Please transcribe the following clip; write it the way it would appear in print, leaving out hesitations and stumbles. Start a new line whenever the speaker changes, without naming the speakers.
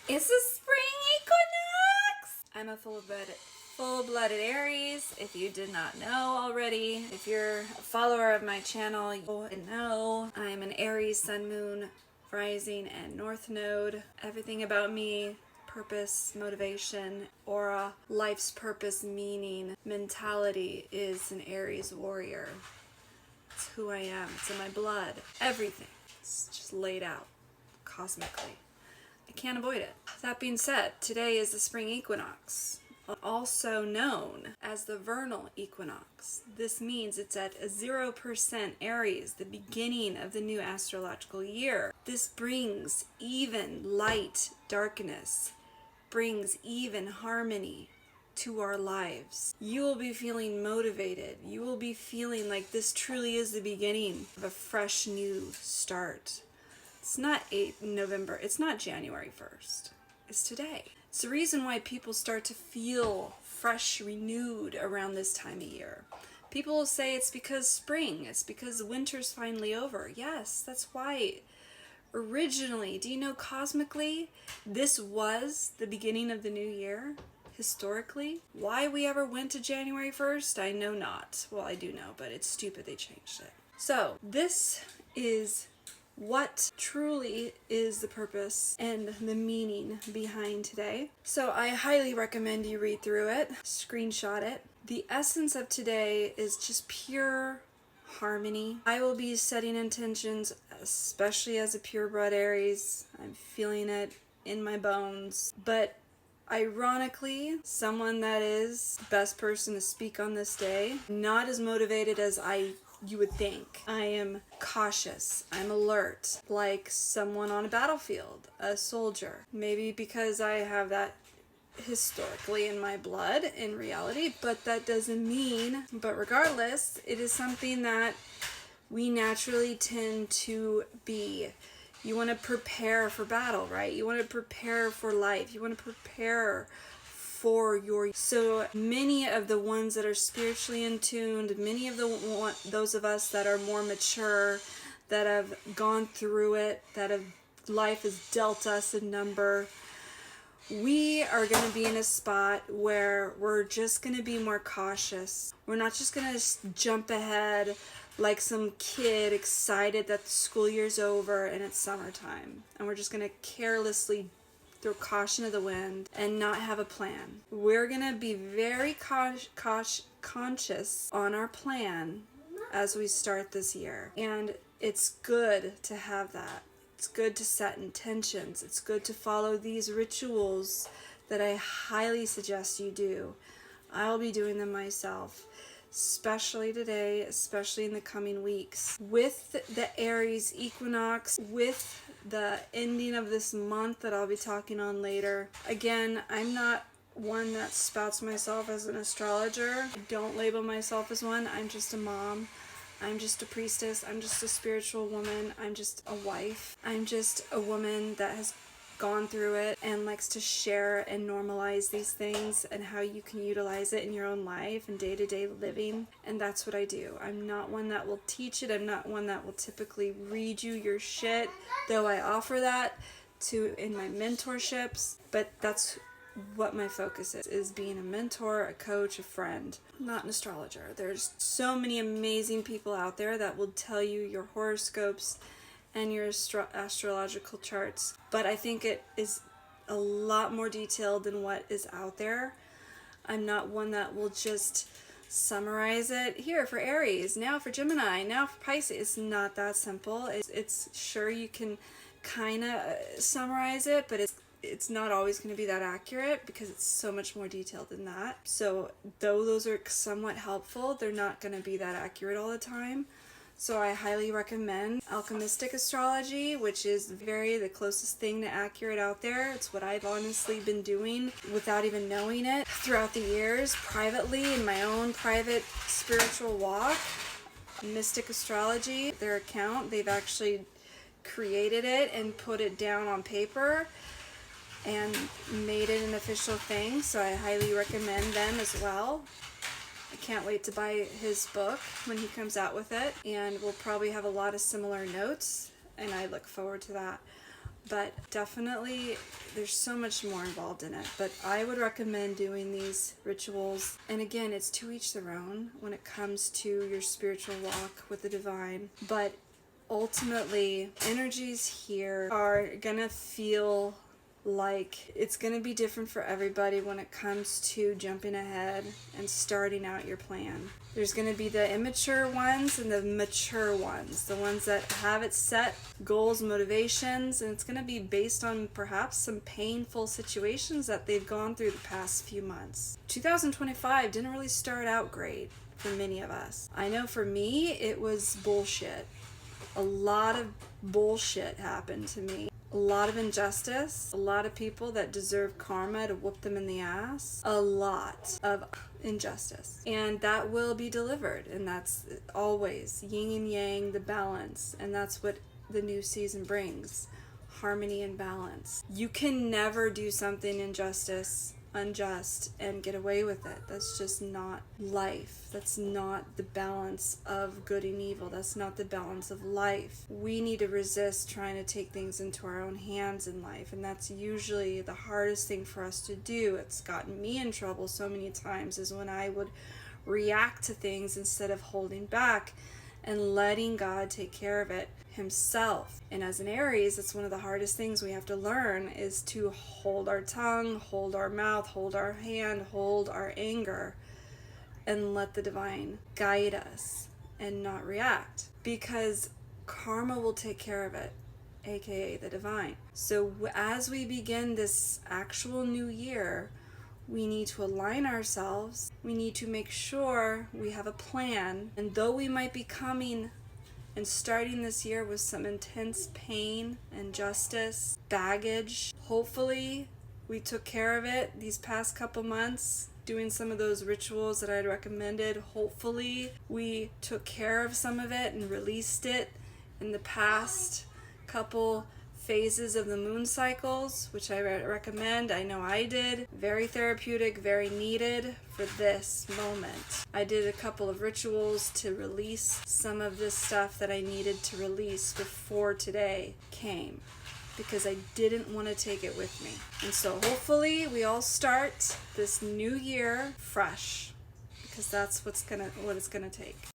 It's the spring equinox! I'm a full-blooded Aries. If you did not know already, if you're a follower of my channel, you know I'm an Aries sun, moon, rising, and north node. Everything about me, purpose, motivation, aura, life's purpose, meaning, mentality is an Aries warrior. It's who I am. It's in my blood. Everything. It's just laid out cosmically. I can't avoid it. That being said, today is the spring equinox, also known as the vernal equinox. This means it's at a 0% Aries, the beginning of the new astrological year. This brings even light, darkness, brings even harmony to our lives. You will be feeling motivated. You will be feeling like this truly is the beginning of a fresh new start. It's not November, it's not January 1st. It's today. It's the reason why people start to feel fresh, renewed around this time of year. People will say it's because spring, it's because winter's finally over. Yes, that's why. Originally, do you know cosmically, this was the beginning of the new year? Historically, why we ever went to January 1st, I know not. Well, I do know, but it's stupid they changed it. So, this is what truly is the purpose and the meaning behind today. So I highly recommend you read through it, screenshot it. The essence of today is just pure harmony. I will be setting intentions, especially as a purebred Aries. I'm feeling it in my bones. But ironically, someone that is the best person to speak on this day, not as motivated as you would think. I am cautious. I'm alert, like someone on a battlefield, a soldier. Maybe because I have that historically in my blood in reality, but that doesn't mean, but regardless, it is something that we naturally tend to be. You want to prepare for battle, right? You want to prepare for life. You want to prepare for your. So many of the ones that are spiritually in tuned, many of those of us that are more mature, that have gone through it, life has dealt us a number, we are going to be in a spot where we're just going to be more cautious. We're not just going to jump ahead like some kid excited that the school year's over and it's summertime, and we're just going to carelessly throw caution to the wind and not have a plan. We're going to be very conscious on our plan as we start this year, and it's good to have that. It's good to set intentions. It's good to follow these rituals that I highly suggest you do. I'll be doing them myself, especially today, especially in the coming weeks. With the Aries equinox, with the ending of this month that I'll be talking on later. Again, I'm not one that spouts myself as an astrologer. I don't label myself as one. I'm just a mom. I'm just a priestess. I'm just a spiritual woman. I'm just a wife. I'm just a woman that has gone through it and likes to share and normalize these things and how you can utilize it in your own life and day-to-day living. And that's what I do. I'm not one that will teach it. I'm not one that will typically read you your shit, though I offer that in my mentorships. But that's what my focus is being a mentor, a coach, a friend, not an astrologer. There's so many amazing people out there that will tell you your horoscopes and your astrological charts, but I think it is a lot more detailed than what is out there. I'm not one that will just summarize it here for Aries, now for Gemini, now for Pisces. It's not that simple. It's sure you can kind of summarize it, but it's not always going to be that accurate because it's so much more detailed than that. So though those are somewhat helpful, they're not going to be that accurate all the time. So I highly recommend alchemistic astrology, which is the closest thing to accurate out there. It's what I've honestly been doing without even knowing it throughout the years, privately, in my own private spiritual walk. Mystic Astrology, their account, they've actually created it and put it down on paper and made it an official thing, so I highly recommend them as well. I can't wait to buy his book when he comes out with it, and we'll probably have a lot of similar notes, and I look forward to that. but definitely there's so much more involved in it. But I would recommend doing these rituals. And again, it's to each their own when it comes to your spiritual walk with the divine. But ultimately, energies here are gonna feel like it's going to be different for everybody when it comes to jumping ahead and starting out your plan. There's going to be the immature ones and the mature ones, the ones that have it set goals, motivations, and it's going to be based on perhaps some painful situations that they've gone through the past few months. 2025 didn't really start out great for many of us. I know for me, it was bullshit. A lot of bullshit happened to me. A lot of injustice, a lot of people that deserve karma to whoop them in the ass, a lot of injustice. And that will be delivered, and that's always yin and yang, the balance, and that's what the new season brings, harmony and balance. You can never do something unjust and get away with it. That's just not life. That's not the balance of good and evil. That's not the balance of life. We need to resist trying to take things into our own hands in life, and that's usually the hardest thing for us to do. It's gotten me in trouble so many times, is when I would react to things instead of holding back and letting God take care of it himself. And as an Aries, it's one of the hardest things we have to learn, is to hold our tongue, hold our mouth, hold our hand, hold our anger, and let the divine guide us and not react, because karma will take care of it, aka the divine. So as we begin this actual new year, we need to align ourselves. We need to make sure we have a plan. And though we might be coming and starting this year with some intense pain, injustice, baggage, hopefully we took care of it these past couple months, doing some of those rituals that I'd recommended. Hopefully we took care of some of it and released it in the past couple phases of the moon cycles, which I recommend. I know I did. Very therapeutic, very needed for this moment. I did a couple of rituals to release some of this stuff that I needed to release before today came, because I didn't want to take it with me. And so hopefully we all start this new year fresh, because that's what it's gonna take.